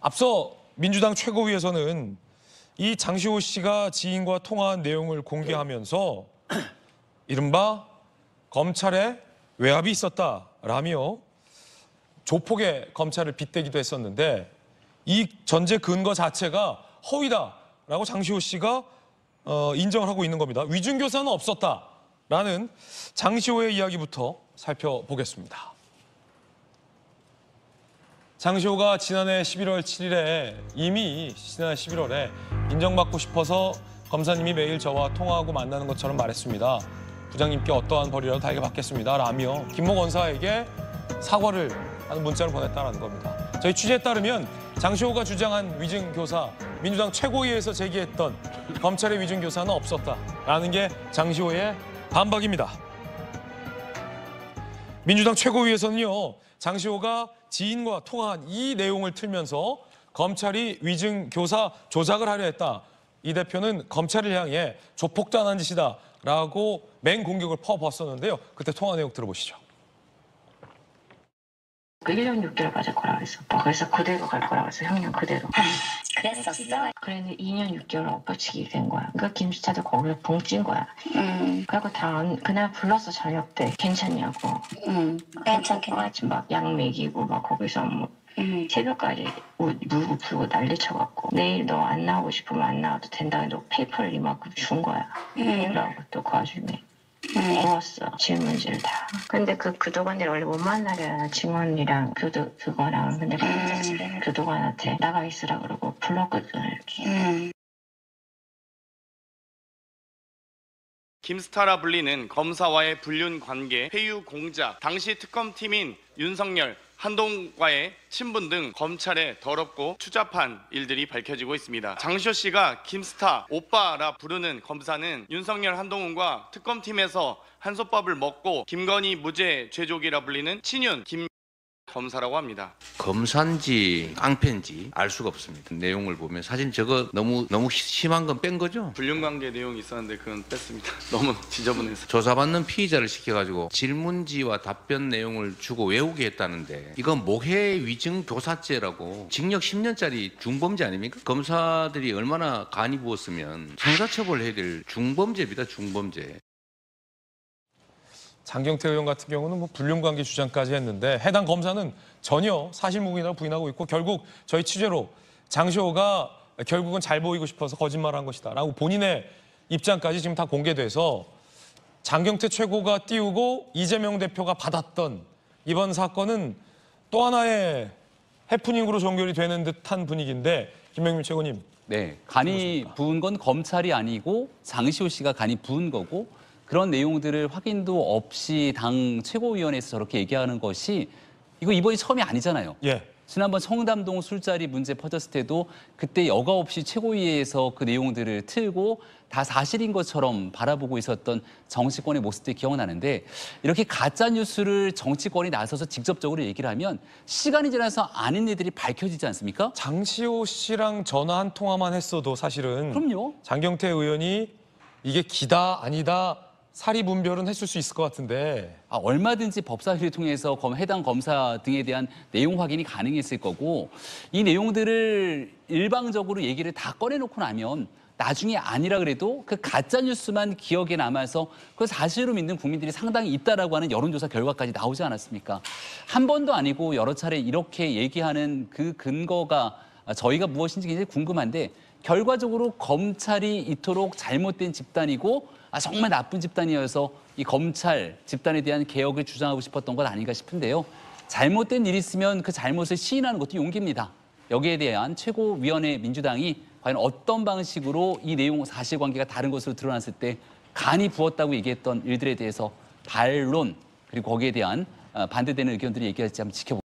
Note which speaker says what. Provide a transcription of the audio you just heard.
Speaker 1: 앞서 민주당 최고위에서는 이 장시호 씨가 지인과 통화한 내용을 공개하면서 이른바 검찰에 외압이 있었다라며 조폭의 검찰을 빗대기도 했었는데 이 전제 근거 자체가 허위다라고 장시호 씨가 인정을 하고 있는 겁니다. 위중교사는 없었다라는 장시호의 이야기부터 살펴보겠습니다. 장시호가 지난해 11월 7일에 이미 지난해 11월에 인정받고 싶어서 검사님이 매일 저와 통화하고 만나는 것처럼 말했습니다. 부장님께 어떠한 벌이라도 달게 받겠습니다. 라며 김모 권사에게 사과를 하는 문자를 보냈다는 겁니다. 저희 취재에 따르면 장시호가 주장한 위증교사, 민주당 최고위에서 제기했던 검찰의 위증교사는 없었다라는 게 장시호의 반박입니다. 민주당 최고위에서는요, 장시호가 지인과 통화한 이 내용을 틀면서 검찰이 위증교사 조작을 하려 했다. 이 대표는 검찰을 향해 조폭단한 짓이다라고 맹공격을 퍼붓었는데요. 그때 통화 내용 들어보시죠.
Speaker 2: 1년 6개월 맞을 거라고 했어. 오빠. 그래서 그대로 갈 거라고 했어. 형님 그대로.
Speaker 3: 그랬었어?
Speaker 2: 그랬는데 2년 6개월 엎어치기 된 거야. 그 김수차도 거기서 붕찐 거야. 그리고 그날 불렀어 저녁 때. 괜찮냐고.
Speaker 3: 괜찮겠네.
Speaker 2: 아침 막 약 먹이고 막 거기서 뭐 새벽까지 물고 풀고 난리 쳐갖고 내일 너 안 나오고 싶으면 안 나와도 된다. 너 페이퍼를 이만큼 준 거야. 그러고 또 그 와중에 고웠어. 질문지를 다. 근데 교도관들 원래 못 만나게 증언이랑 그거랑 근데 교도관한테 나가 있으라 그러고 불렀거든 이렇게.
Speaker 4: 김스타라 불리는 검사와의 불륜 관계, 회유 공작, 당시 특검팀인 윤석열, 한동훈과의 친분 등 검찰에 더럽고 추잡한 일들이 밝혀지고 있습니다. 장시호 씨가 김스타, 오빠라 부르는 검사는 윤석열, 한동훈과 특검팀에서 한솥밥을 먹고 김건희 무죄 죄족이라 불리는 친윤 김 검사라고 합니다.
Speaker 5: 검사인지 깡패인지 알 수가 없습니다. 내용을 보면 사실 저거 너무 심한 건 뺀 거죠.
Speaker 4: 불륜 관계 내용이 있었는데 그건 뺐습니다. 너무 지저분해서.
Speaker 5: 조사받는 피의자를 시켜가지고 질문지와 답변 내용을 주고 외우게 했다는데 이건 모해 위증 교사죄라고 징역 10년짜리 중범죄 아닙니까? 검사들이 얼마나 간이 부었으면 형사처벌해야 될 중범죄입니다. 중범죄.
Speaker 1: 장경태 의원 같은 경우는 뭐 불륜관계 주장까지 했는데 해당 검사는 전혀 사실무근이라고 부인하고 있고 결국 저희 취재로 장시호가 결국은 잘 보이고 싶어서 거짓말한 것이다라고 본인의 입장까지 지금 다 공개돼서 장경태 최고가 띄우고 이재명 대표가 받았던 이번 사건은 또 하나의 해프닝으로 종결이 되는 듯한 분위기인데 김명민 최고님.
Speaker 6: 네, 간이 부은 건 검찰이 아니고 장시호 씨가 간이 부은 거고 그런 내용들을 확인도 없이 당 최고위원회에서 저렇게 얘기하는 것이 이거 이번이 처음이 아니잖아요.
Speaker 1: 예.
Speaker 6: 지난번 청담동 술자리 문제 퍼졌을 때도 그때 여과 없이 최고위에서 그 내용들을 틀고 다 사실인 것처럼 바라보고 있었던 정치권의 모습들이 기억나는데 이렇게 가짜 뉴스를 정치권이 나서서 직접적으로 얘기를 하면 시간이 지나서 아닌 일들이 밝혀지지 않습니까?
Speaker 1: 장시호 씨랑 전화 한 통화만 했어도 사실은
Speaker 6: 그럼요.
Speaker 1: 장경태 의원이 이게 기다 아니다 사리 분별은 했을 수 있을 것 같은데.
Speaker 6: 얼마든지 법사위를 통해서 해당 검사 등에 대한 내용 확인이 가능했을 거고 이 내용들을 일방적으로 얘기를 다 꺼내놓고 나면 나중에 아니라 그래도 그 가짜 뉴스만 기억에 남아서 그 사실로 믿는 국민들이 상당히 있다라고 하는 여론조사 결과까지 나오지 않았습니까? 한 번도 아니고 여러 차례 이렇게 얘기하는 그 근거가 저희가 무엇인지 굉장히 궁금한데 결과적으로 검찰이 이토록 잘못된 집단이고 정말 나쁜 집단이어서 이 검찰 집단에 대한 개혁을 주장하고 싶었던 것 아닌가 싶은데요. 잘못된 일이 있으면 그 잘못을 시인하는 것도 용기입니다. 여기에 대한 최고위원회 민주당이 과연 어떤 방식으로 이 내용 사실관계가 다른 것으로 드러났을 때 간이 부었다고 얘기했던 일들에 대해서 반론 그리고 거기에 대한 반대되는 의견들이 얘기할지 한번 지켜보겠습니다.